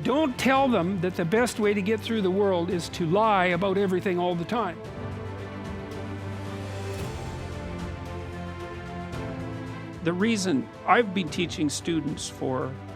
Don't tell them that the best way to get through the world is to lie about everything all the time. The reason I've been teaching students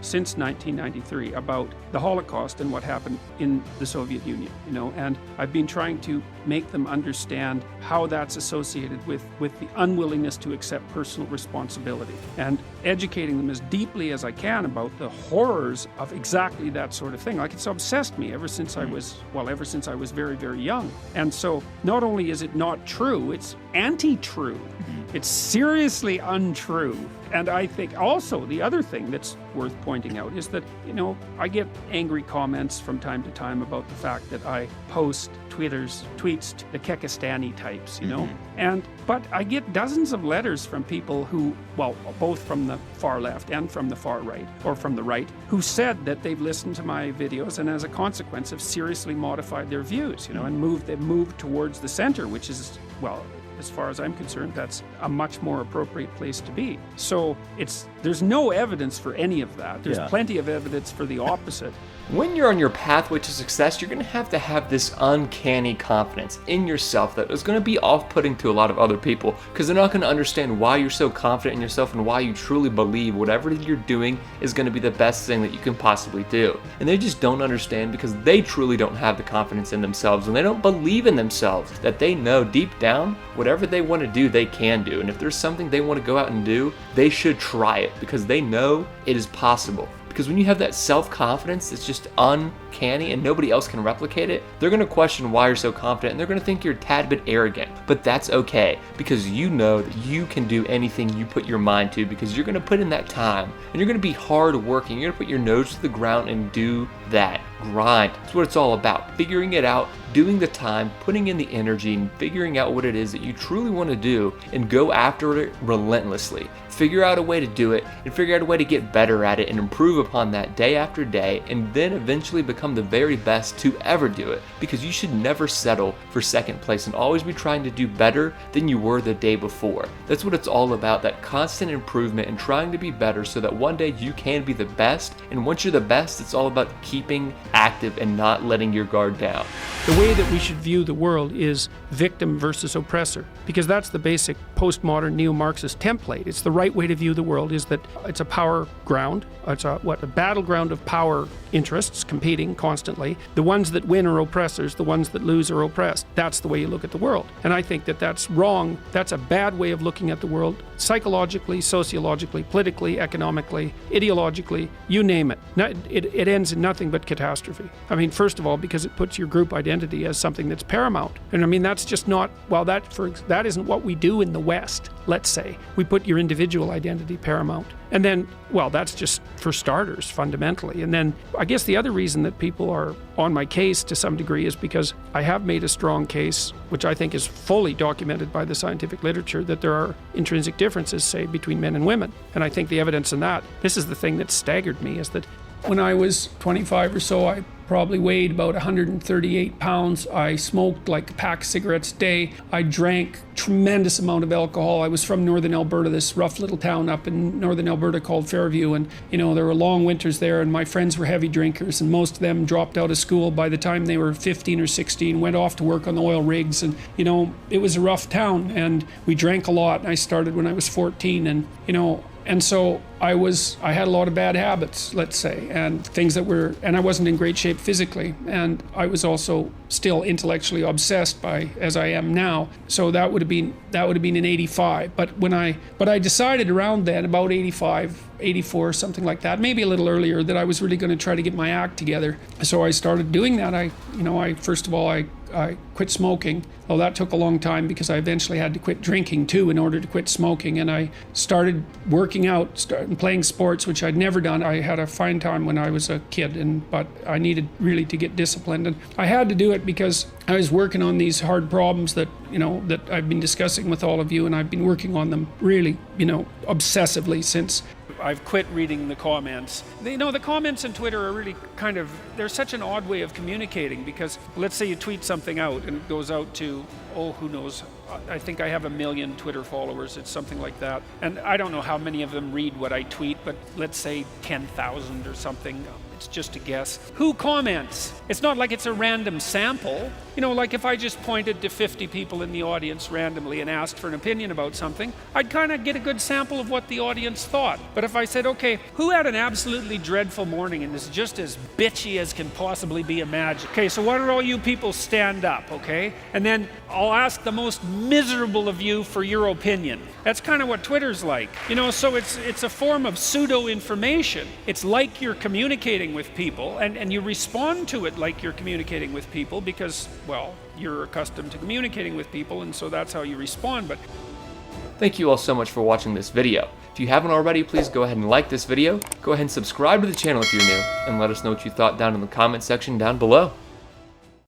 since 1993 about the Holocaust and what happened in the Soviet Union, and I've been trying to make them understand how that's associated with the unwillingness to accept personal responsibility, and educating them as deeply as I can about the horrors of exactly that sort of thing. Like, it's obsessed me ever since I was very, very young. And so not only is it not true, it's anti-true. It's seriously untrue. And I think also the other thing that's worth pointing out is that, I get angry comments from time to time about the fact that I post tweets to the Kekistani types, but I get dozens of letters from people who, both from the far left and from the far right, or from the right, who said that they've listened to my videos and as a consequence have seriously modified their views, and they've moved towards the center, which is, as far as I'm concerned, that's a much more appropriate place to be. So there's no evidence for any of that. There's plenty of evidence for the opposite. When you're on your pathway to success, you're going to have this uncanny confidence in yourself that is going to be off-putting to a lot of other people, because they're not going to understand why you're so confident in yourself and why you truly believe whatever you're doing is going to be the best thing that you can possibly do. And they just don't understand because they truly don't have the confidence in themselves, and they don't believe in themselves, that they know deep down whatever they want to do, they can do. And if there's something they want to go out and do, they should try it because they know it is possible. Because when you have that self-confidence that's just uncanny and nobody else can replicate it, they're going to question why you're so confident, and they're going to think you're a tad bit arrogant. But that's okay, because you know that you can do anything you put your mind to, because you're going to put in that time and you're going to be hard working. You're going to put your nose to the ground and do that grind. That's what it's all about. Figuring it out, doing the time, putting in the energy, and figuring out what it is that you truly want to do and go after it relentlessly. Figure out a way to do it and figure out a way to get better at it and improve upon that day after day, and then eventually become the very best to ever do it, because you should never settle for second place and always be trying to do better than you were the day before. That's what it's all about, that constant improvement and trying to be better so that one day you can be the best. And once you're the best, it's all about keeping active and not letting your guard down. The way that we should view the world is victim versus oppressor, because that's the basic postmodern neo-Marxist template. It's the right way to view the world, is that it's a power ground. It's a battleground of power interests competing constantly. The ones that win are oppressors, the ones that lose are oppressed. That's the way you look at the world. And I think that that's wrong. That's a bad way of looking at the world, psychologically, sociologically, politically, economically, ideologically, you name it. It ends in nothing but catastrophe. I mean, first of all, because it puts your group identity as something that's paramount. And I mean, that's just not, that isn't what we do in the West, let's say. We put your individual identity paramount. And then, that's just for starters, fundamentally. And then I guess the other reason that people are on my case to some degree is because I have made a strong case, which I think is fully documented by the scientific literature, that there are intrinsic differences, say, between men and women. And I think the evidence in that, this is the thing that staggered me, is that when I was 25 or so, I probably weighed about 138 pounds. I smoked like a pack of cigarettes a day. I drank tremendous amount of alcohol. I was from northern Alberta, this rough little town up in northern Alberta called Fairview. And, there were long winters there, and my friends were heavy drinkers, and most of them dropped out of school by the time they were 15 or 16, went off to work on the oil rigs. And, it was a rough town, and we drank a lot. I started when I was 14, and so I had a lot of bad habits, let's say, and I wasn't in great shape physically, and I was also still intellectually obsessed as I am now. So that would have been in 85. But I decided around then, about 85, 84, something like that, maybe a little earlier, that I was really going to try to get my act together. So I started doing that. I quit smoking. Well, that took a long time because I eventually had to quit drinking too in order to quit smoking. And I started working out, started playing sports, which I'd never done. I had a fine time when I was a kid, but I needed really to get disciplined. And I had to do it because I was working on these hard problems that I've been discussing with all of you, and I've been working on them really, obsessively since I've quit reading the comments. The comments on Twitter are really they're such an odd way of communicating, because let's say you tweet something out and it goes out to, who knows, I think I have 1 million Twitter followers, it's something like that. And I don't know how many of them read what I tweet, but let's say 10,000 or something. It's just a guess. Who comments? It's not like it's a random sample. You know, like if I just pointed to 50 people in the audience randomly and asked for an opinion about something, I'd kind of get a good sample of what the audience thought. But if I said, okay, who had an absolutely dreadful morning and is just as bitchy as can possibly be imagined? Okay, so why don't all you people stand up, okay? And then I'll ask the most miserable of you for your opinion. That's kind of what Twitter's like. You know, so it's a form of pseudo-information. It's like you're communicating with people, and you respond to it like you're communicating with people because, well, you're accustomed to communicating with people, and so that's how you respond. But Thank you all so much for watching this video. If you haven't already, please go ahead and like this video, go ahead and subscribe to the channel if you're new, and let us know what you thought down in the comment section down below.